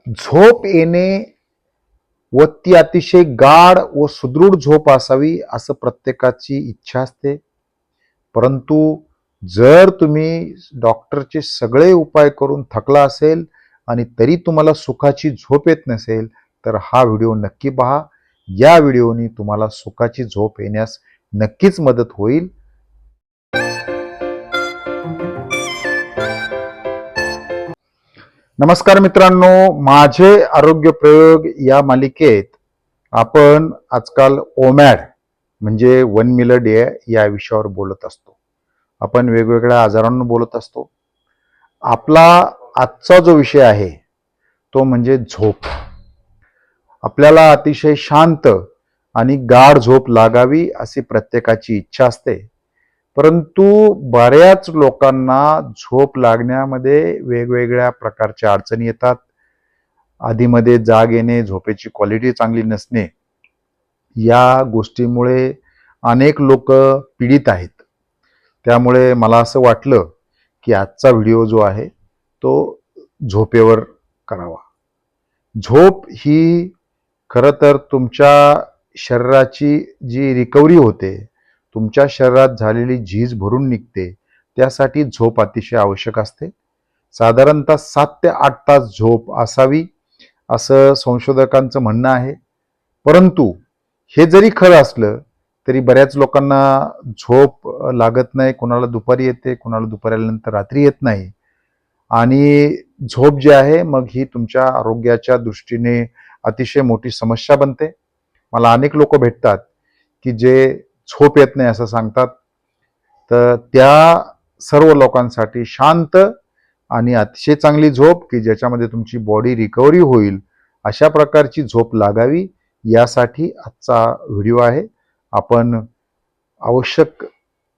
झोप येणे व ती अतिशय गाढ व सुदृढ झोप असावी असं प्रत्येकाची इच्छा असते. परंतु जर तुम्ही डॉक्टरचे सगळे उपाय करून थकला असेल आणि तरी तुम्हाला सुखाची झोप येत नसेल तर हा व्हिडिओ नक्की पहा. या व्हिडिओनी तुम्हाला सुखाची झोप येण्यास नक्कीच मदत होईल. नमस्कार मित्रांनो, माझे आरोग्य प्रयोग या मालिकेत आपण आजकाल ओमॅड म्हणजे 1 मील अ डे या विषयावर बोलत असतो. आपण वेगवेगळ्या आजारांवर बोलत असतो. आपला आजचा जो विषय आहे तो म्हणजे झोप. आपल्याला अतिशय शांत आणि गाढ झोप लागावी अशी प्रत्येकाची इच्छा असते. परंतु बऱ्याच लोकांना झोप लागण्यामध्ये वेगवेगळ्या प्रकारच्या अडचणी येतात. आधीमध्ये जाग येणे, झोपेची क्वालिटी चांगली नसणे, या गोष्टीमुळे अनेक लोक पीडित आहेत. त्यामुळे मला असं वाटलं की आजचा व्हिडिओ जो आहे तो झोपेवर करावा. झोप ही खरं तर तुमच्या शरीराची जी रिकव्हरी होते, तुमच्या शरीरात झालेली झीज भरून निघते, त्यासाठी झोप अतिशय आवश्यक असते. साधारणतः 7 ते 8 तास झोप असावी असं संशोधकांचं म्हणणं आहे. परंतु हे जरी खरं असलं तरी बऱ्याच लोकांना झोप लागत नाही. कोणाला दुपारी येते, कोणाला दुपारी आल्यानंतर रात्री येत नाही. आणि झोप जी आहे मग ही तुमच्या आरोग्याच्या दृष्टीने अतिशय मोठी समस्या बनते. मला अनेक लोक भेटतात की जे झोप येत नाही असं सांगतात. तर त्या सर्व लोकांसाठी शांत आणि अतिशय चांगली झोप की ज्याच्यामध्ये तुमची बॉडी रिकव्हरी होईल अशा प्रकारची झोप लागावी यासाठी आजचा व्हिडिओ आहे. आपण आवश्यक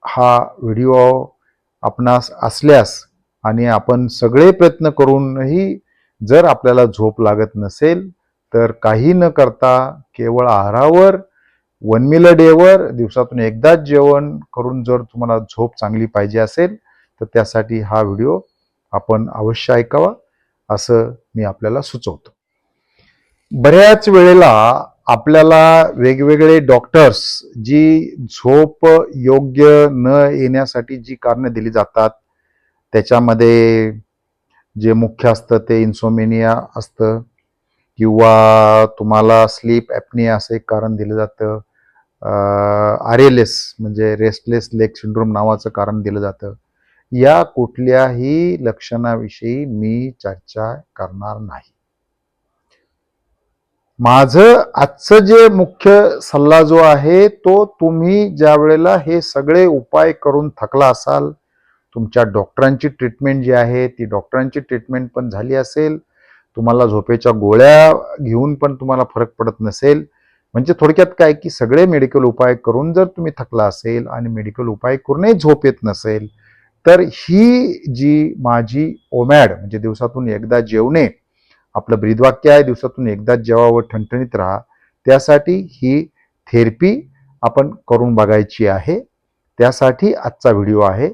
हा व्हिडिओ आपणास असल्यास आणि आपण सगळे प्रयत्न करूनही जर आपल्याला झोप लागत नसेल तर काही न करता केवळ आहारावर 1 मील अ डेवर दिवसातून एकदाच जेवण करून जर तुम्हाला झोप चांगली पाहिजे असेल तर त्यासाठी हा व्हिडिओ आपण अवश्य ऐकावा असं मी आपल्याला सुचवतो. बऱ्याच वेळेला आपल्याला वेगवेगळे डॉक्टर्स जी झोप योग्य न येण्यासाठी जी कारणं दिली जातात त्याच्यामध्ये जे मुख्य असतं ते इन्सोमेनिया असतं किंवा तुम्हाला स्लीप ॲपनिया असं एक कारण दिलं जातं. RLS म्हणजे रेस्टलेस लेग सिंड्रोम नावाचं कारण दिलं जातं. या कुठल्याही लक्षणाविषयी मी चर्चा करणार नाही. माझं आजचं जे मुख्य सल्ला जो आहे तो तुम्ही ज्या वेळेला हे सगळे उपाय करून थकला असाल, तुमच्या डॉक्टरांची ट्रीटमेंट जी आहे ती डॉक्टरांची ट्रीटमेंट पण झाली असेल, तुम्हाला झोपेच्या गोळ्या घेऊन पण तुम्हाला फरक पडत नसेल, म्हणजे थोडक्यात काय की सगळे मेडिकल उपाय करून जर तुम्ही थकला असेल आणि मेडिकल उपाय करूनही झोप येत नसेल तर ही जी माझी ओमॅड म्हणजे दिवसातून एकदा जेवणे, आपलं ब्रीदवाक्य आहे दिवसातून एकदाच जेवावं, ठणठणीत राहा, त्यासाठी ही थेरपी आपण करून बघायची आहे. त्यासाठी आजचा व्हिडिओ आहे.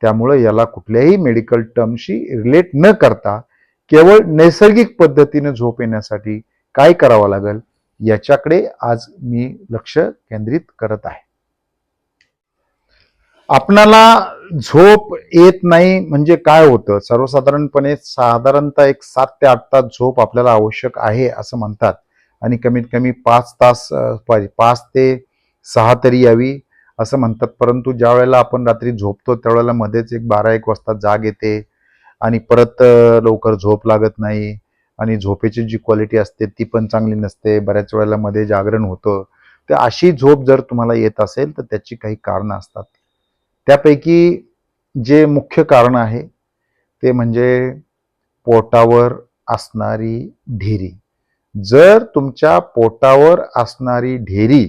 त्यामुळे याला कुठल्याही मेडिकल टर्मशी रिलेट न करता केवळ नैसर्गिक पद्धतीने झोप येण्यासाठी काय करावं लागेल याच्याकडे आज मी लक्ष केंद्रित करत आहे. आपणाला झोप येत नाही म्हणजे काय होतं? सर्वसाधारणपणे साधारणतः एक 7 ते 8 तास झोप आपल्याला आवश्यक आहे असं म्हणतात आणि कमीत कमी 5 ते 6 तरी यावी असं म्हणतात. परंतु ज्या वेळेला आपण रात्री झोपतो त्यावेळेला मध्येच एक 12-1 वाजता जाग येते आणि परत लवकर झोप लागत नाही आणि झोपेची जी क्वालिटी असते ती पण चांगली नसते. बऱ्याच वेळेला मध्ये जागरण होतं. तर अशी झोप जर तुम्हाला येत असेल तर त्याची काही कारणं असतात. त्यापैकी जे मुख्य कारण आहे ते म्हणजे पोटावर असणारी ढेरी. जर तुमच्या पोटावर असणारी ढेरी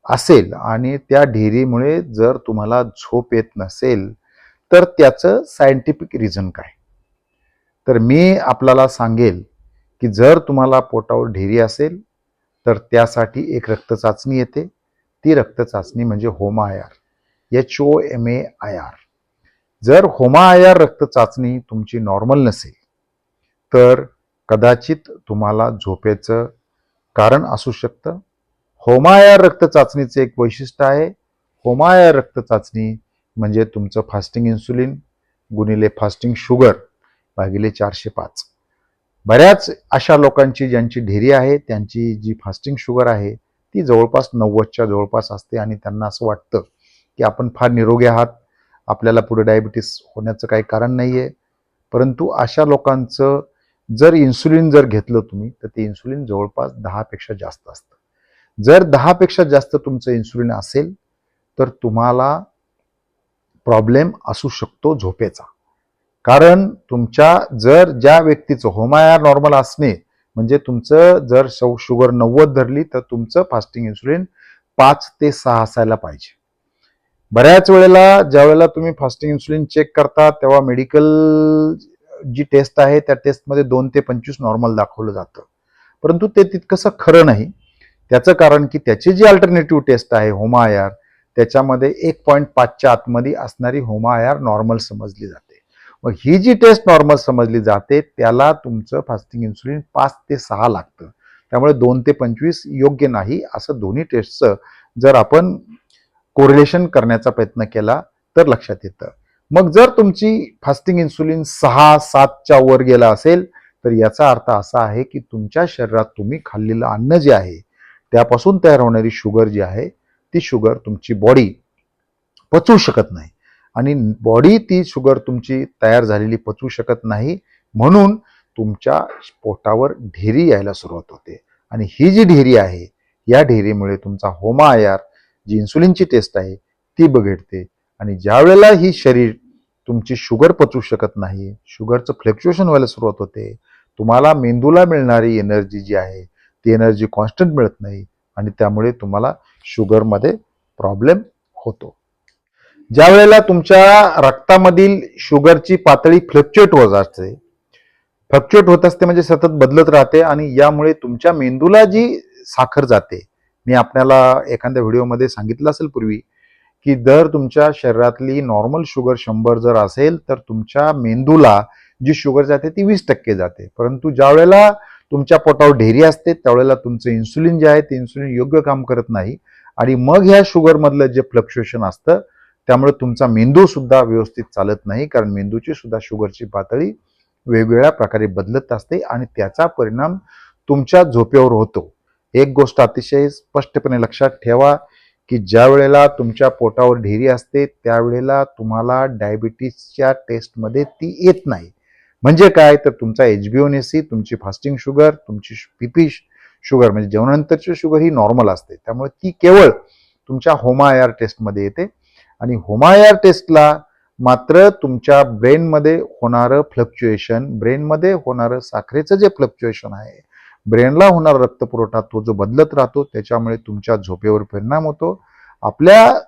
असेल आणि त्या ढेरीमुळे जर तुम्हाला झोप येत नसेल तर त्याचं सायंटिफिक रिझन काय? तर मी आपल्याला सांगेल की जर तुम्हाला पोटावर ढेरी असेल तर त्यासाठी एक रक्तचाचणी येते. ती रक्तचाचणी म्हणजे HOMA-IR, HOMA-IR. जर HOMA-IR रक्तचाचणी तुमची नॉर्मल नसेल तर कदाचित तुम्हाला झोपेचं कारण असू शकतं. होमायार रक्त चाचणीचे एक वैशिष्ट्य आहे. होमायार रक्त चाचणी म्हणजे तुमचं फास्टिंग इन्सुलिन गुणिले फास्टिंग शुगर भागिले 405. बऱ्याच अशा लोकांची ज्यांची ढेरी आहे त्यांची जी फास्टिंग शुगर आहे ती जवळपास 90च्या जवळपास असते आणि त्यांना असं वाटतं की आपण फार निरोगी आहात, आपल्याला पुढे डायबिटीस होण्याचं काही कारण नाही आहे. परंतु अशा लोकांचं जर इन्सुलिन जर घेतलं तुम्ही तर ते इन्सुलिन जवळपास 10पेक्षा जास्त असतं. जर 10पेक्षा जास्त तुमचं इन्सुलिन असेल तर तुम्हाला प्रॉब्लेम असू शकतो झोपेचा. कारण तुमच्या जर ज्या व्यक्तीचं होमायार नॉर्मल असणे म्हणजे तुमचं जर शुगर 90 धरली तर तुमचं फास्टिंग इन्सुलिन 5 ते 6 असायला पाहिजे. बऱ्याच वेळेला ज्या वेळेला तुम्ही फास्टिंग इन्सुलिन चेक करता तेव्हा मेडिकल जी टेस्ट आहे त्या टेस्टमध्ये 2 ते 25 नॉर्मल दाखवलं जातं, परंतु ते तितकंसं खरं नाही. त्याचं कारण की त्याची जी अल्टरनेटिव्ह टेस्ट आहे होमायार त्याच्यामध्ये 1.5च्या आतमध्ये असणारी होमायार नॉर्मल समजली जाते. मग ही जी टेस्ट नॉर्मल समजली जाते त्याला तुमचं फास्टिंग इन्सुलिन 5 ते 6 लागतं. त्यामुळे 2 ते 25 योग्य नाही असं दोन्ही टेस्टचं जर आपण कोरिलेशन करण्याचा प्रयत्न केला तर लक्षात येतं. मग जर तुमची फास्टिंग इन्सुलिन 6-7च्या वर गेला असेल तर याचा अर्थ असा आहे की तुमच्या शरीरात तुम्ही खाल्लेलं अन्न जे आहे त्यापासून तयार होणारी शुगर जी आहे ती शुगर तुमची बॉडी पचवू शकत नाही आणि बॉडी ती शुगर तुमची तयार झालेली पचवू शकत नाही, म्हणून तुमच्या पोटावर ढेरी यायला सुरुवात होते आणि ही जी ढेरी आहे या ढेरीमुळे तुमचा होमायार जी इन्सुलिनची टेस्ट आहे ती बिघडते आणि ज्या वेळेला ही शरीर तुमची शुगर पचवू शकत नाही, शुगरचं फ्लक्च्युएशन व्हायला सुरुवात होते, तुम्हाला मेंदूला मिळणारी एनर्जी जी आहे ती एनर्जी कॉन्स्टंट मिळत नाही आणि त्यामुळे तुम्हाला शुगरमध्ये प्रॉब्लेम होतो. ज्या वेळेला तुमच्या रक्तामधील शुगरची पातळी फ्लक्च्युएट होत असते म्हणजे सतत बदलत राहते आणि यामुळे तुमच्या मेंदूला जी साखर जाते, मी आपल्याला एखाद्या व्हिडिओमध्ये सांगितलं असेल पूर्वी की जर तुमच्या शरीरातली नॉर्मल शुगर 100 जर असेल तर तुमच्या मेंदूला जी शुगर जाते ती 20% जाते. परंतु ज्या वेळेला तुमच्या पोटावर ढेरी असते त्यावेळेला तुमचं इन्सुलिन जे आहे ते इन्सुलिन योग्य काम करत नाही आणि मग ह्या शुगरमधलं जे फ्लक्च्युएशन असतं त्यामुळे तुमचा मेंदू सुद्धा व्यवस्थित चालत नाही, कारण मेंदूची सुद्धा शुगरची पातळी वेगवेगळ्या प्रकारे बदलत असते आणि त्याचा परिणाम तुमच्या झोपेवर होतो. एक गोष्ट अतिशय स्पष्टपणे लक्षात ठेवा की ज्या वेळेला तुमच्या पोटावर ढेरी असते त्यावेळेला तुम्हाला डायबिटीसच्या टेस्टमध्ये ती येत नाही. म्हणजे काय तर तुमचा HbA1c, तुमची फास्टिंग शुगर, तुमची BP शुगर म्हणजे जेवणानंतरची शुगर ही नॉर्मल असते. त्यामुळे ती केवळ तुमच्या होमायार टेस्टमध्ये येते आणि होमायार टेस्टला मात्र तुमच्या ब्रेनमध्ये होणारं फ्लक्च्युएशन, ब्रेनमध्ये होणारं साखरेचं जे फ्लक्च्युएशन आहे, ब्रेनला होणारा रक्तपुरवठा तो जो बदलत राहतो त्याच्यामुळे तुमच्या झोपेवर परिणाम होतो. आपल्या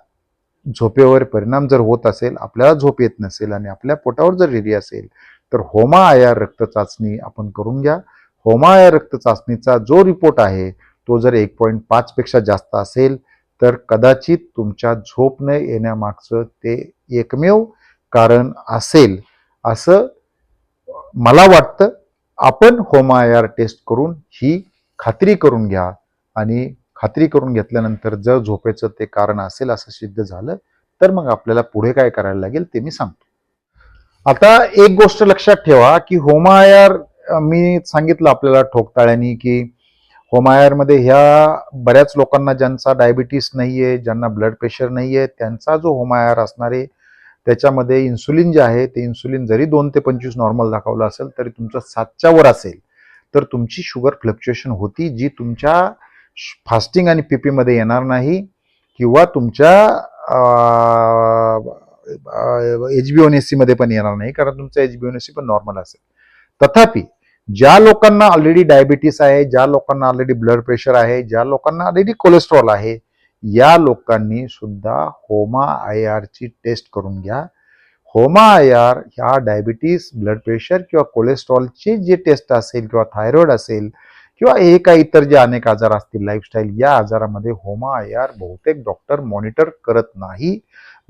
झोपेवर परिणाम जर होत असेल, आपल्याला झोप येत नसेल आणि आपल्या पोटावर जर ढेरी असेल तर होमायार रक्त चाचणी आपण करून घ्या. होमायार रक्त चाचणीचा जो रिपोर्ट आहे तो जर 1.5 पेक्षा जास्त असेल तर कदाचित तुमच्या झोप न येण्यामागचं ते एकमेव कारण असेल असं मला वाटतं. आपण होमायार टेस्ट करून ही खात्री करून घ्या आणि खात्री करून घेतल्यानंतर जर झोपेचं ते कारण असेल असं सिद्ध झालं तर मग आपल्याला पुढे काय करायला लागेल ते मी सांगतो. आता एक गोष्ट लक्षात ठेवा की होमायार मी सांगितलं आपल्याला ठोकताळ्यानी की होमायारमध्ये ह्या बऱ्याच लोकांना ज्यांचा डायबिटीस नाहीये, ज्यांना ब्लड प्रेशर नाहीये, त्यांचा जो होमायार असणार आहे त्याच्यामध्ये इन्सुलिन जे आहे ते इन्सुलिन जरी 2 ते 25 नॉर्मल दाखवलं असेल तरी तुमचं 7च्या वर असेल तर तुमची शुगर फ्लक्च्युएशन होती जी तुमच्या फास्टिंग आणि PP मध्ये येणार नाही किंवा तुमच्या HbA1c मध्ये पण येणार नाही, कारण तुमचं HbA1c पण नॉर्मल असेल. तथापि ज्या लोकांना ऑलरेडी डायबिटीस आहे, ज्या लोकांना ऑलरेडी ब्लड प्रेशर आहे, ज्या लोकांना ऑलरेडी कोलेस्ट्रॉल आहे, या लोकांनी सुद्धा होमायारची टेस्ट करून घ्या. होमायार ह्या डायबिटीस, ब्लड प्रेशर किंवा कोलेस्ट्रॉलची जी टेस्ट असेल किंवा थायरॉइड असेल किंवा हे काही इतर जे अनेक आजार असतील लाईफस्टाईल, या आजारामध्ये होमायार बहुतेक डॉक्टर मॉनिटर करत नाही.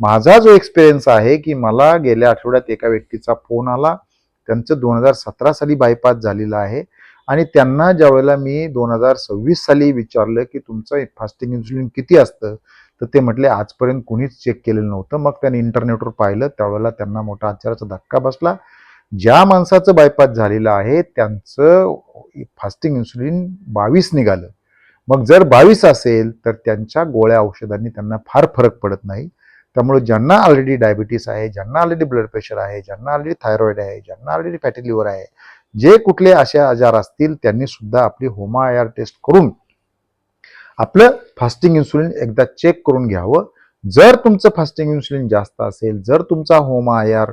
माझा जो एक्सपिरियन्स आहे की मला गेल्या आठवड्यात एका व्यक्तीचा फोन आला, त्यांचं 2017 साली बायपास झालेलं आहे आणि त्यांना ज्यावेळेला मी 2026 साली विचारलं की तुमचं फास्टिंग इन्सुलिन किती असतं, तर ते म्हटले आजपर्यंत कुणीच चेक केलेलं नव्हतं. मग त्यांनी इंटरनेटवर पाहिलं, त्यावेळेला त्यांना मोठा आश्चर्याचा धक्का बसला. ज्या माणसाचं बायपास झालेलं आहे त्यांचं फास्टिंग इन्सुलिन 22 निघालं. मग जर 22 असेल तर त्यांच्या गोळ्या औषधांनी त्यांना फार फरक पडत नाही. त्यामुळे ज्यांना ऑलरेडी डायबिटीस आहे, ज्यांना ऑलरेडी ब्लड प्रेशर आहे, ज्यांना ऑलरेडी थायरॉइड आहे, ज्यांना ऑलरेडी फॅटी लिव्हर आहे, जे कुठले असे आजार असतील त्यांनी सुद्धा आपली होमा आय आर टेस्ट करून आपलं फास्टिंग इन्सुलिन एकदा चेक करून घ्यावं. जर तुमचं फास्टिंग इन्सुलिन जास्त असेल, जर तुमचा होमा आय आर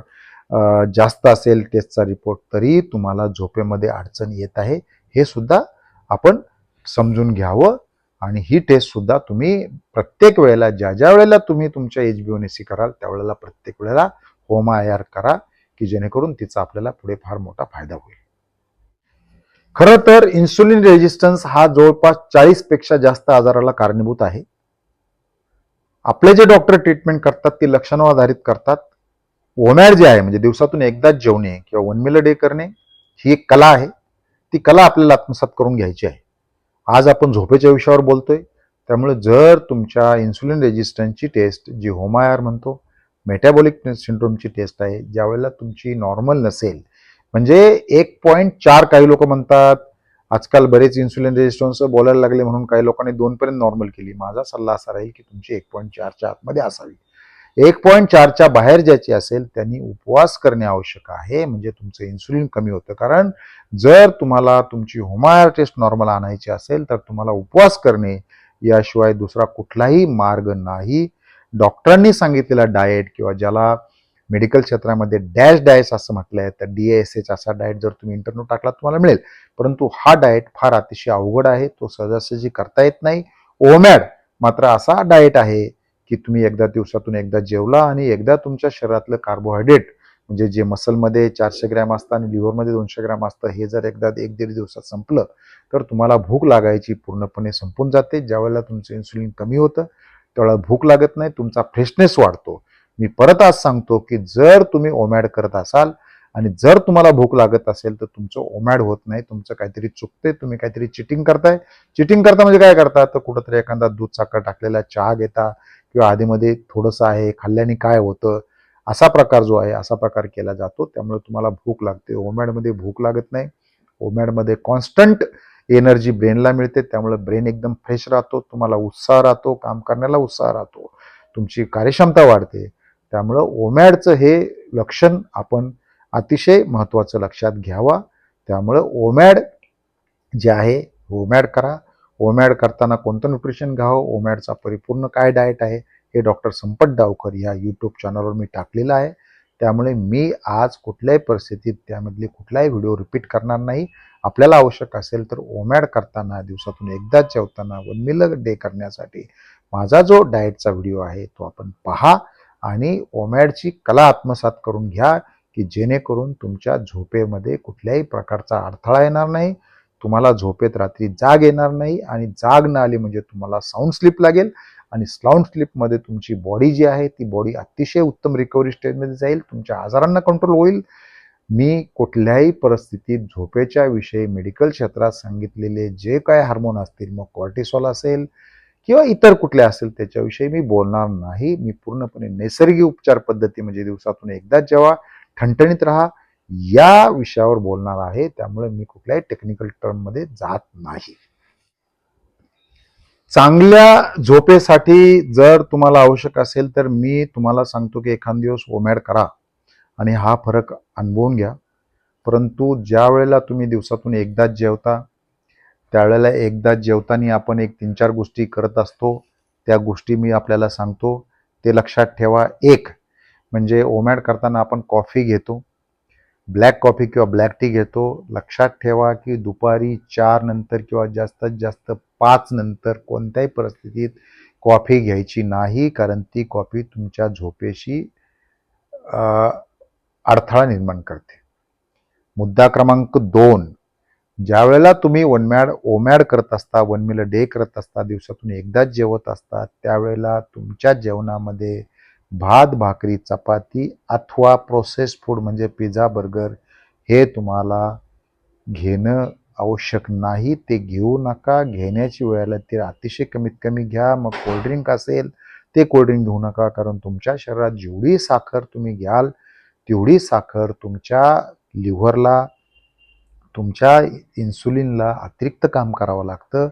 जास्त असेल टेस्टचा रिपोर्ट, तरी तुम्हाला झोपेमध्ये अडचण येत आहे हे सुद्धा आपण समजून घ्यावं. आणि ही टेस्ट सुद्धा तुम्ही प्रत्येक वेळेला ज्या वेळेला तुम्ही तुमच्या HbA1c कराल त्यावेळेला प्रत्येक वेळेला होमा आय आर करा, की जेणेकरून तिचा आपल्याला पुढे फार मोठा फायदा होईल. खरं तर इन्सुलिन रेजिस्टन्स हा जवळपास 40 पेक्षा जास्त आजाराला कारणीभूत आहे. आपले जे डॉक्टर ट्रीटमेंट करतात ते लक्षणावर आधारित करतात. ओमॅड जे आहे म्हणजे दिवसातून एकदाच जेवणे किंवा 1 मील अ डे करणे ही एक कला आहे. ती कला आपल्याला आत्मसात करून घ्यायची आहे. आज आपण झोपेच्या विषयावर बोलतोय, त्यामुळे जर तुमच्या इन्सुलिन रेजिस्टन्सची टेस्ट जी होमा आय आर म्हणतो, मेटाबॉलिक सिंड्रोमची टेस्ट आहे, ज्यावेळेला तुमची नॉर्मल नसेल, म्हणजे 1.4 काही लोक म्हणतात, आजकाल बरेच इन्सुलिन रेजिस्टन्स बोलायला लागले म्हणून काही लोकांनी 2 पर्यंत नॉर्मल केली. माझा सल्ला असा राहील की तुमची 1.4च्या आतमध्ये असावी. 1.4च्या बाहेर ज्याची असेल त्यांनी उपवास करणे आवश्यक आहे, म्हणजे तुमचं इन्सुलिन कमी होतं. कारण जर तुम्हाला तुमची होमा आय आर टेस्ट नॉर्मल आणायची असेल तर तुम्हाला उपवास करणे याशिवाय दुसरा कुठलाही मार्ग नाही. डॉक्टरांनी सांगितलेला डाएट किंवा ज्याला मेडिकल क्षेत्रामध्ये डॅश डाएट असं म्हटलं आहे, तर DASH असा डाएट जर तुम्ही इंटरनेट टाकला तुम्हाला मिळेल. परंतु हा डाएट फार अतिशय अवघड आहे, तो सहजासहजी करता येत नाही. ओमॅड मात्र असा डाएट आहे की तुम्ही एकदा दिवसातून एकदा जेवला आणि एकदा तुमच्या शरीरातलं कार्बोहायड्रेट म्हणजे जे मसलमध्ये 400 ग्रॅम असतं आणि लिव्हरमध्ये 200 ग्रॅम असतं, हे जर एकदा 1-1.5 दिवसात संपलं तर तुम्हाला भूक लागायची पूर्णपणे संपून जाते. ज्यावेळेला तुमचं इन्सुलिन कमी होतं त्यावेळेला भूक लागत नाही, तुमचा फ्रेशनेस वाढतो. मी परत आज सांगतो की जर तुम्ही ओमॅड करत असाल आणि जर तुम्हाला भूक लागत असेल तर तुमचं ओमॅड होत नाही, तुमचं काहीतरी चुकते, तुम्ही काहीतरी चिटिंग करताय. चिटिंग करता म्हणजे काय करता, तर कुठंतरी एखादा दूध साखर टाकलेला चहा घेता किंवा आधीमध्ये थोडंसं आहे, खाल्ल्याने काय होतं, असा प्रकार जो आहे असा प्रकार केला जातो. त्यामुळे तुम्हाला भूक लागते. ओमॅडमध्ये भूक लागत नाही. ओमॅडमध्ये कॉन्स्टंट एनर्जी ब्रेनला मिळते, त्यामुळे ब्रेन एकदम फ्रेश राहतो, तुम्हाला उत्साह राहतो, काम करण्याला उत्साह राहतो, तुमची कार्यक्षमता वाढते. त्यामुळं ओमॅडचं हे लक्षण आपण अतिशय महत्त्वाचं लक्षात घ्यावा. त्यामुळं ओमॅड जे आहे ओमॅड करा. ओमॅड करताना कोणतं न्यूट्रिशन घ्यावं, ओमॅडचा परिपूर्ण काय डाएट आहे हे डॉक्टर संपत डावकर या यूट्यूब चॅनलवर मी टाकलेलं आहे. त्यामुळे मी आज कुठल्याही परिस्थितीत त्यामधले कुठलाही व्हिडिओ रिपीट करणार नाही. आपल्याला आवश्यक असेल तर ओमॅड करताना दिवसातून एकदाच जेवताना 1 मील अ डे करण्यासाठी माझा जो डाएटचा व्हिडिओ आहे तो आपण पहा आणि ओमॅडची कला आत्मसात करून घ्या, की जेणेकरून तुमच्या झोपेमध्ये कुठल्याही प्रकारचा अडथळा येणार नाही, तुम्हाला झोपेत रात्री जाग येणार नाही आणि जाग न आली म्हणजे तुम्हाला साऊंड स्लीप लागेल आणि साऊंड स्लीपमध्ये तुमची बॉडी जी आहे ती बॉडी अतिशय उत्तम रिकव्हरी स्टेजमध्ये जाईल, तुमच्या आजारांना कंट्रोल होईल. मी कुठल्याही परिस्थितीत झोपेच्या विषयी मेडिकल क्षेत्रात सांगितलेले जे काय हार्मोन असतील, मग कॉर्टिसॉल असेल किंवा इतर कुठले असेल त्याच्याविषयी मी बोलणार नाही. मी पूर्णपणे नैसर्गिक उपचार पद्धती म्हणजे दिवसातून एकदाच जेव्हा ठणठणीत राहा या विषयावर बोलणार आहे. त्यामुळे मी कुठल्याही टेक्निकल टर्ममध्ये जात नाही. चांगल्या झोपेसाठी जर तुम्हाला आवश्यक असेल तर मी तुम्हाला सांगतो की एखाद दिवस ओमॅड करा आणि हा फरक अनुभवून घ्या. परंतु ज्या वेळेला तुम्ही दिवसातून एकदाच जेवता त्यावेळेला एकदाच जेवताना आपण एक 3-4 गोष्टी करत असतो. त्या गोष्टी मी आपल्याला सांगतो, ते लक्षात ठेवा. एक म्हणजे ओमॅड करताना आपण कॉफी घेतो, ब्लॅक कॉफी किंवा ब्लॅक टी घेतो. लक्षात ठेवा की दुपारी 4 नंतर किंवा जास्तीत जास्त 5 नंतर कोणत्याही परिस्थितीत कॉफी घ्यायची नाही, कारण ती कॉफी तुमच्या झोपेशी अडथळा निर्माण करते. मुद्दा क्रमांक 2, ज्यावेळेला तुम्ही ओमॅड करत असता, 1 मील अ डे करत असता, दिवसातून एकदाच जेवत असता, त्यावेळेला तुमच्या जेवणामध्ये भात, भाकरी, चपाती अथवा प्रोसेस फूड म्हणजे पिझ्झा, बर्गर हे तुम्हाला घेणं आवश्यक नाही ते घेऊ नका. घेण्याची वेळेला ते अतिशय कमीत कमी घ्या. मग कोल्ड्रिंक असेल ते कोल्ड्रिंक घेऊ नका, कारण तुमच्या शरीरात जेवढी साखर तुम्ही घ्याल तेवढी साखर तुमच्या लिव्हरला, तुमच्या इन्सुलिनला अतिरिक्त काम करावं लागतं.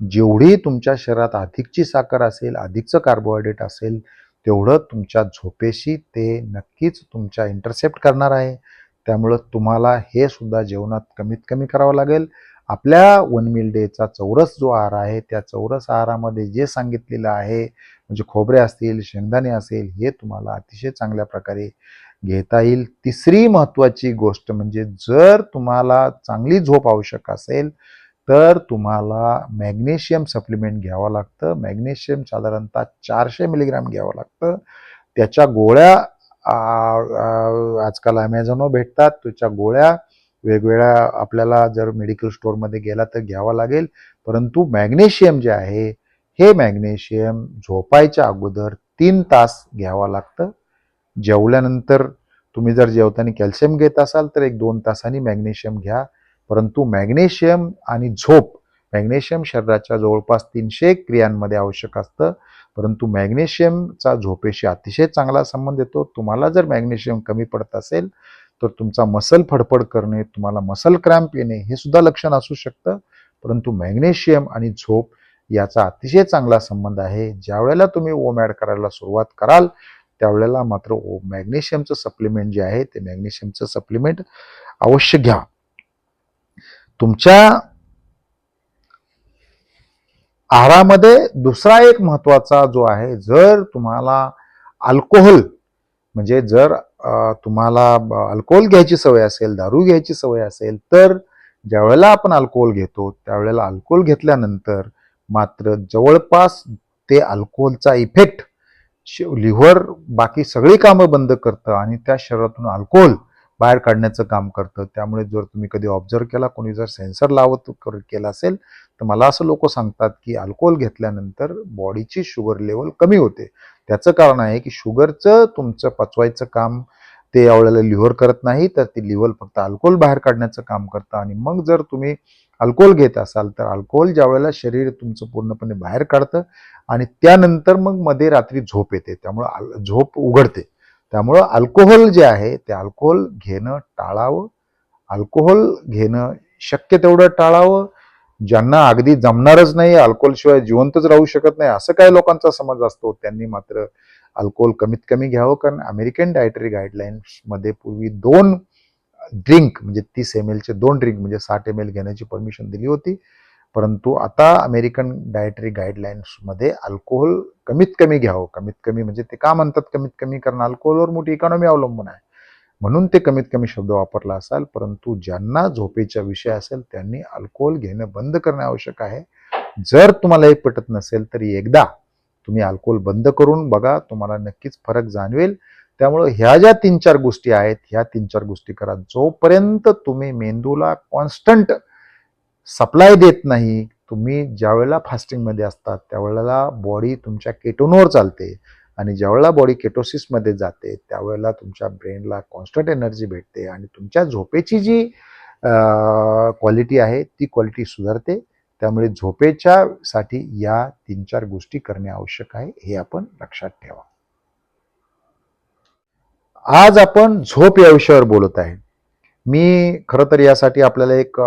जेवढी तुमच्या शरीरात अधिकची साखर असेल, अधिकचं कार्बोहायड्रेट असेल, तेवढं तुमच्या झोपेशी ते नक्कीच तुमच्या इंटरसेप्ट करणार आहे. त्यामुळं तुम्हाला हे सुद्धा जेवणात कमीत कमी करावं लागेल. आपल्या 1 मील डेचा चौरस जो आहार आहे, त्या चौरस आहारामध्ये जे सांगितलेलं आहे, म्हणजे खोबरे असतील, शेंगदाणे असेल, हे तुम्हाला अतिशय चांगल्या प्रकारे घेता येईल. तिसरी महत्त्वाची गोष्ट म्हणजे जर तुम्हाला चांगली झोप आवश्यक असेल तर तुम्हाला मॅग्नेशियम सप्लिमेंट घ्यावं लागतं. मॅग्नेशियम साधारणतः 400 मिलीग्राम घ्यावं लागतं. त्याच्या गोळ्या आजकाल ॲमेझॉनवर भेटतात. त्याच्या गोळ्या वेगवेगळ्या आपल्याला जर मेडिकल स्टोअरमध्ये गेला तर घ्यावा लागेल. परंतु मॅग्नेशियम जे आहे, हे मॅग्नेशियम झोपायच्या अगोदर 3 तास घ्यावं लागतं. जेवल्यानंतर तुम्ही जर जेवताना कॅल्शियम घेत असाल तर 1-2 तासांनी मॅग्नेशियम घ्या. परंतु मॅग्नेशियम आणि झोप, मॅग्नेशियम शरीराच्या जवळपास 300 क्रियांमध्ये आवश्यक असतं, परंतु मॅग्नेशियमचा झोपेशी अतिशय चांगला संबंध येतो. तुम्हाला जर मॅग्नेशियम कमी पडत असेल तर तुमचा मसल फडफड करणे, तुम्हाला मसल क्रॅम्प येणे हे सुद्धा लक्षण असू शकतं. परंतु मॅग्नेशियम आणि झोप याचा अतिशय चांगला संबंध आहे. ज्यावेळेला तुम्ही ओम ॲड करायला सुरुवात कराल त्यावेळेला मात्र मॅग्नेशियमचं सप्लिमेंट जे आहे ते मॅग्नेशियमचं सप्लिमेंट अवश्य घ्या. तुमच्या आहारामध्ये दुसरा एक महत्त्वाचा जो आहे, जर तुम्हाला अल्कोहोल म्हणजे जर तुम्हाला अल्कोहोल घ्यायची सवय असेल, दारू घ्यायची सवय असेल, तर ज्यावेळेला आपण अल्कोहोल घेतो त्यावेळेला अल्कोहोल घेतल्यानंतर मात्र जवळपास ते अल्कोहोलचा इफेक्ट लिव्हर बाकी सगळी कामं बंद करतं आणि त्या शरीरातून अल्कोहोल बाहेर काढण्याचं काम करतं. त्यामुळे जर तुम्ही कधी ऑब्झर्व केला, कोणी जर सेन्सर लावत केला असेल तर मला असं लोक सांगतात की अल्कोहोल घेतल्यानंतर बॉडीची शुगर लेवल कमी होते. त्याचं कारण आहे की शुगरचं तुमचं पचवायचं काम ते यावेळेला लिव्हर करत नाही, तर ते लिव्हर फक्त अल्कोहोल बाहेर काढण्याचं काम करतं. आणि मग जर तुम्ही अल्कोहोल घेत असाल तर अल्कोहोल ज्या वेळेला शरीर तुमचं पूर्णपणे बाहेर काढतं आणि त्यानंतर मग मध्ये रात्री झोप येते, त्यामुळं झोप उघडते. त्यामुळं अल्कोहोल जे आहे ते अल्कोहोल घेणं टाळावं. अल्कोहोल घेणं शक्य तेवढं टाळावं. ज्यांना अगदी जमणारच नाही, अल्कोहोलशिवाय जिवंतच राहू शकत नाही असं काही लोकांचा समज असतो, त्यांनी मात्र अल्कोहोल कमीत कमी घ्यावं. कारण अमेरिकन डायटरी गाईडलाईन्समध्ये पूर्वी 2 ड्रिंक म्हणजे 30 ml चे 2 ड्रिंक म्हणजे 60 ml घेण्याची परमिशन दिली होती. परंतु आता अमेरिकन डायटरी गाईडलाईन्समध्ये अल्कोहोल कमीत कमी घ्यावं. कमीत कमी म्हणजे ते का म्हणतात कमीत कमी, कारण अल्कोहोलवर मोठी इकॉनॉमी अवलंबून आहे म्हणून ते कमीत कमी शब्द वापरला असाल. परंतु ज्यांना झोपेचा विषय असेल त्यांनी अल्कोहोल घेणं बंद करणे आवश्यक आहे. जर तुम्हाला हे पटत नसेल तरी एकदा तुम्ही अल्कोहोल बंद करून बघा, तुम्हाला नक्कीच फरक जाणवेल. त्यामुळे ह्या ज्या 3-4 गोष्टी आहेत, ह्या 3-4 गोष्टी करा. जोपर्यंत तुम्ही मेंदूला कॉन्स्टंट सप्लाय देत नाही, तुम्ही ज्यावेळेला फास्टिंगमध्ये असतात त्यावेळेला बॉडी तुमच्या केटोनवर चालते आणि ज्यावेळेला बॉडी केटोसिसमध्ये जाते त्यावेळेला तुमच्या ब्रेनला कॉन्स्टंट एनर्जी भेटते आणि तुमच्या झोपेची जी क्वालिटी आहे ती क्वालिटी सुधारते. त्यामुळे झोपेच्या साठी या 3-4 गोष्टी करणे आवश्यक आहे, हे आपण लक्षात ठेवा. आज आपण झोप या विषयावर बोलत आहे. मी खरं तर यासाठी आपल्याला एक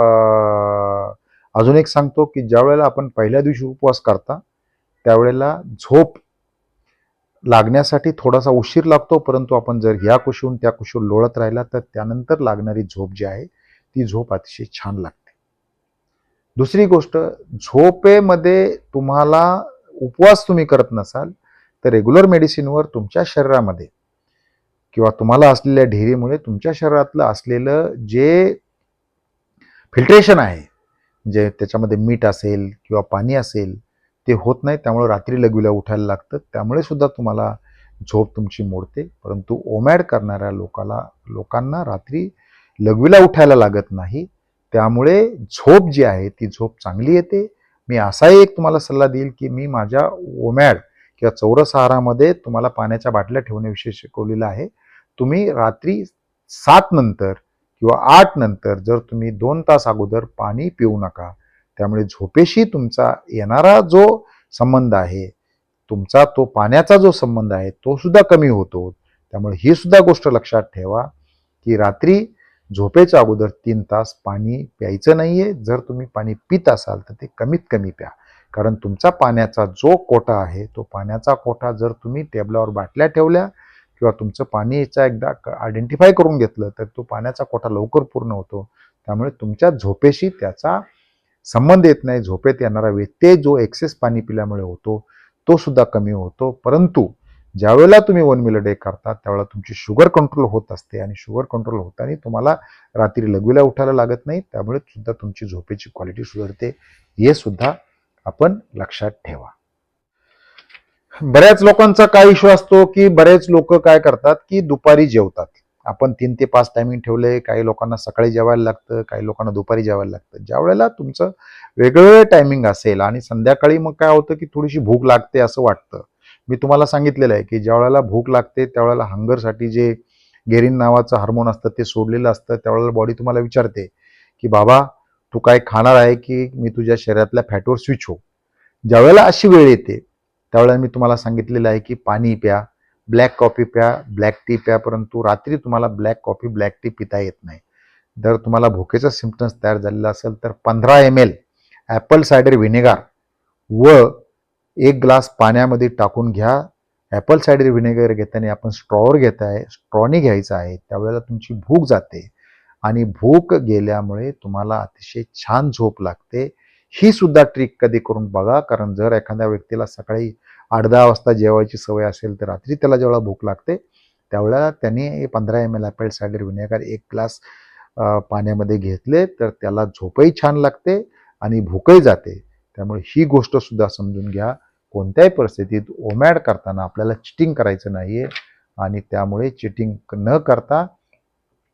अजून एक सांगतो की ज्या वेळेला आपण पहिल्या दिवशी उपवास करता त्यावेळेला झोप लागण्यासाठी थोडासा उशीर लागतो, परंतु आपण जर ह्या कुशीहून त्या कुशीवर लोळत राहिला तर त्यानंतर लागणारी झोप जी आहे ती झोप अतिशय छान लागते. दुसरी गोष्ट, झोपेमध्ये तुम्हाला उपवास तुम्ही करत नसाल तर रेग्युलर मेडिसिनवर तुमच्या शरीरामध्ये किंवा तुम्हाला असलेल्या ढेरीमुळे तुमच्या शरीरातलं असलेलं जे फिल्ट्रेशन आहे, म्हणजे त्याच्यामध्ये मीठ असेल किंवा पाणी असेल ते होत नाही. त्यामुळे रात्री लघवीला उठायला लागतं, त्यामुळे सुद्धा तुम्हाला झोप तुमची मोडते. परंतु ओमॅड करणाऱ्या लोकांना रात्री लघवीला उठायला लागत नाही, त्यामुळे झोप जी आहे ती झोप चांगली येते. मी असाही एक तुम्हाला सल्ला देईल की मी माझ्या ओमॅड किंवा चौरस आहारामध्ये तुम्हाला पाण्याच्या बाटल्या ठेवण्याविषयी शिकवलेलं आहे. तुम्ही रात्री 7 नंतर किंवा 8 नंतर जर तुम्ही 2 तास अगोदर पाणी पिऊ नका. त्यामुळे झोपेशी तुमचा येणारा जो संबंध आहे, तुमचा तो पाण्याचा जो संबंध आहे तो सुद्धा कमी होतो. त्यामुळे ही सुद्धा गोष्ट लक्षात ठेवा की रात्री झोपेच्या अगोदर 3 तास पाणी प्यायचं नाहीये. जर तुम्ही पाणी पित असाल तर ते कमीत कमी प्या. कारण तुमचा पाण्याचा जो कोटा आहे तो पाण्याचा कोटा जर तुम्ही टेबलावर बाटल्या ठेवल्या किंवा तुमचं पाणीचा एकदा आयडेंटिफाय करून घेतलं तर तो पाण्याचा कोटा लवकर पूर्ण होतो. त्यामुळे तुमच्या झोपेशी त्याचा संबंध येत नाही. झोपेत येणारा व्यत्यय जो एक्सेस पाणी पिल्यामुळे होतो तो सुद्धा कमी होतो. परंतु ज्यावेळेला तुम्ही 1 मील अ डे करता त्यावेळेला तुमची शुगर कंट्रोल होत असते आणि शुगर कंट्रोल होताना तुम्हाला रात्री लघवीला उठायला लागत नाही. त्यामुळे सुद्धा तुमची झोपेची क्वालिटी सुधारते. हे सुद्धा आपण लक्षात ठेवा. बऱ्याच लोकांचा काय इश्यू असतो की बरेच लोक काय करतात की दुपारी जेवतात. आपण 3 ते 5 टायमिंग ठेवले. काही लोकांना सकाळी जेवायला लागतं, काही लोकांना दुपारी जेवायला लागतं. ज्या वेळेला तुमचं वेगवेगळं टायमिंग असेल आणि संध्याकाळी मग काय होतं की थोडीशी भूक लागते असं वाटतं. मी तुम्हाला सांगितलेलं आहे की ज्या वेळेला भूक लागते त्यावेळेला हंगरसाठी जे गेरिन नावाचं हार्मोन असतं ते सोडलेलं असतं. त्यावेळेला बॉडी तुम्हाला विचारते की बाबा तू काय खाणार आहे की मी तुझ्या शरीरातल्या फॅटवर स्विच हो. ज्यावेळेला अशी वेळ येते त्यावेळेला मी तुम्हाला सांगितलेलं आहे की पाणी प्या, ब्लॅक कॉफी प्या, ब्लॅक टी प्या. परंतु रात्री तुम्हाला ब्लॅक कॉफी, ब्लॅक टी पिता येत नाही. जर तुम्हाला भुकेचा सिम्पटम्स तयार झालेला असेल तर 15 ml ॲपल सायडर व्हिनेगार व 1 ग्लास पाण्यामध्ये टाकून घ्या. ॲपल सायडर व्हिनेगर घेताना आपण स्ट्रॉवर घेत आहे, स्ट्रॉने घ्यायचं आहे. त्यावेळेला तुमची भूक जाते आणि भूक गेल्यामुळे तुम्हाला अतिशय छान झोप लागते. ही सुद्धा ट्रिक कधी करून बघा. कारण जर एखाद्या व्यक्तीला सकाळी 8-10 वाजता जेवायची सवय असेल तर रात्री त्याला जेव्हा भूक लागते त्यावेळेला त्यांनी 15 ml ॲपल सायडर व्हिनेगर 1 ग्लास पाण्यामध्ये घेतले तर त्याला झोपही छान लागते आणि भूकही जाते. त्यामुळे ही गोष्ट सुद्धा समजून घ्या. कोणत्याही परिस्थितीत ओमॅड करताना आपल्याला चिटिंग करायचं नाहीये आणि त्यामुळे चिटिंग न करता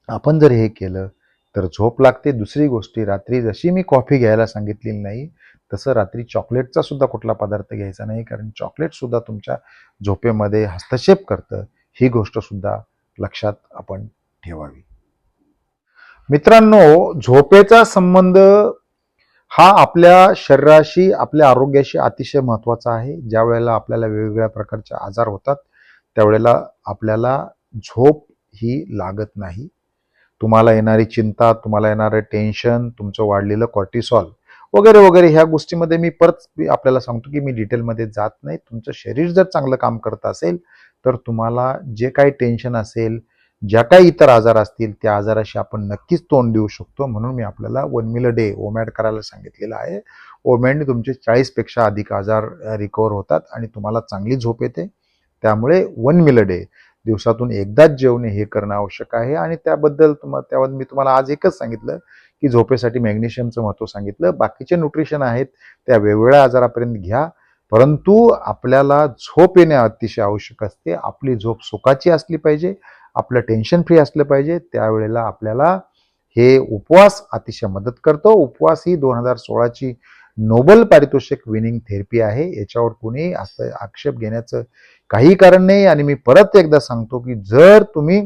आपण जर हे केलं तर झोप लागते. दुसरी गोष्टी रात्री जशी मी कॉफी घ्यायला सांगितलेली नाही तसं रात्री चॉकलेटचा सुद्धा कुठला पदार्थ घ्यायचा नाही. कारण चॉकलेट सुद्धा तुमच्या झोपेमध्ये हस्तक्षेप करतं. ही गोष्ट सुद्धा लक्षात आपण ठेवावी. मित्रांनो, झोपेचा संबंध हा आपल्या शरीराशी, आपल्या आरोग्याशी अतिशय महत्त्वाचा आहे. ज्या वेळेला आपल्याला वेगवेगळ्या प्रकारचे आजार होतात त्यावेळेला आपल्याला झोप ही लागत नाही. तुम्हाला येणारी चिंता, तुम्हाला येणारं टेन्शन, तुमचं वाढलेलं कॉर्टिसॉल वगैरे वगैरे ह्या गोष्टीमध्ये मी परत आपल्याला सांगतो की मी डिटेलमध्ये जात नाही. तुमचं शरीर जर चांगलं काम करत असेल तर तुम्हाला जे काही टेन्शन असेल, ज्या काही इतर आजार असतील त्या आजाराशी आपण नक्कीच तोंड देऊ शकतो. म्हणून मी आपल्याला 1 मील अ डे ओमॅड करायला सांगितलेलं आहे. ओमॅडने तुमचे 40 पेक्षा अधिक आजार रिकवर होतात आणि तुम्हाला चांगली झोप येते. त्यामुळे 1 मील अ डे दिवसातून एकदाच जेवणे हे करणं आवश्यक आहे. आणि त्याबद्दल मी तुम्हाला आज एकच सांगितलं की झोपेसाठी मॅग्नेशियमचं महत्त्व सांगितलं. बाकीचे न्यूट्रिशन आहेत त्या वेगवेगळ्या आजारापर्यंत घ्या. परंतु आपल्याला झोप येणे अतिशय आवश्यक असते. आपली झोप सुखाची असली पाहिजे, आपलं टेन्शन फ्री असलं पाहिजे. त्यावेळेला आपल्याला हे उपवास अतिशय मदत करतो. उपवास ही 2016ची नोबेल पारितोषिक विनिंग थेरपी आहे. याच्यावर कुणी असं आक्षेप घेण्याचं काही कारण नाही. आणि मी परत एकदा सांगतो की जर तुम्ही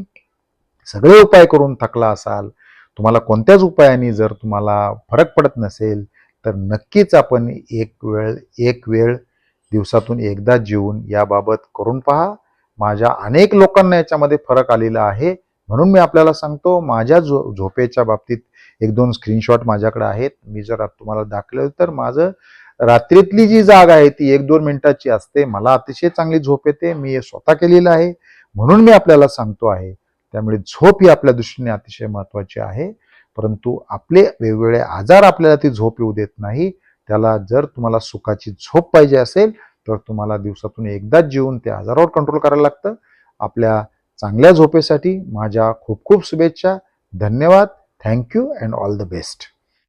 सगळे उपाय करून थकला असाल, तुम्हाला कोणत्याच उपायाने जर तुम्हाला फरक पडत नसेल तर नक्कीच आपण एक वेळ दिवसातून एकदा जेवून याबाबत करून पहा. माझ्या अनेक लोकांना याच्यामध्ये फरक आलेला आहे. म्हणून मी आपल्याला सांगतो, माझ्या झोपेच्या बाबतीत 1-2 स्क्रीनशॉट माझ्याकडे आहेत. मी जर तुम्हाला दाखवलं तर माझं रात्रीतली जी जाग आहे ती 1-2 मिनिटाची असते. मला अतिशय चांगली झोप येते. मी हे स्वतः केलेलं आहे म्हणून मी आपल्याला सांगतो आहे. त्यामुळे झोप ही आपल्या दृष्टीने अतिशय महत्त्वाची आहे. परंतु आपले वेगवेगळे आजार आपल्याला ती झोप येऊ देत नाही. त्याला जर तुम्हाला सुखाची झोप पाहिजे असेल तर तुम्हाला दिवसातून एकदाच जेवून त्या आजारावर कंट्रोल करायला लागतं. आपल्या चांगल्या झोपेसाठी माझ्या खूप खूप शुभेच्छा. धन्यवाद. Thank you and all the best.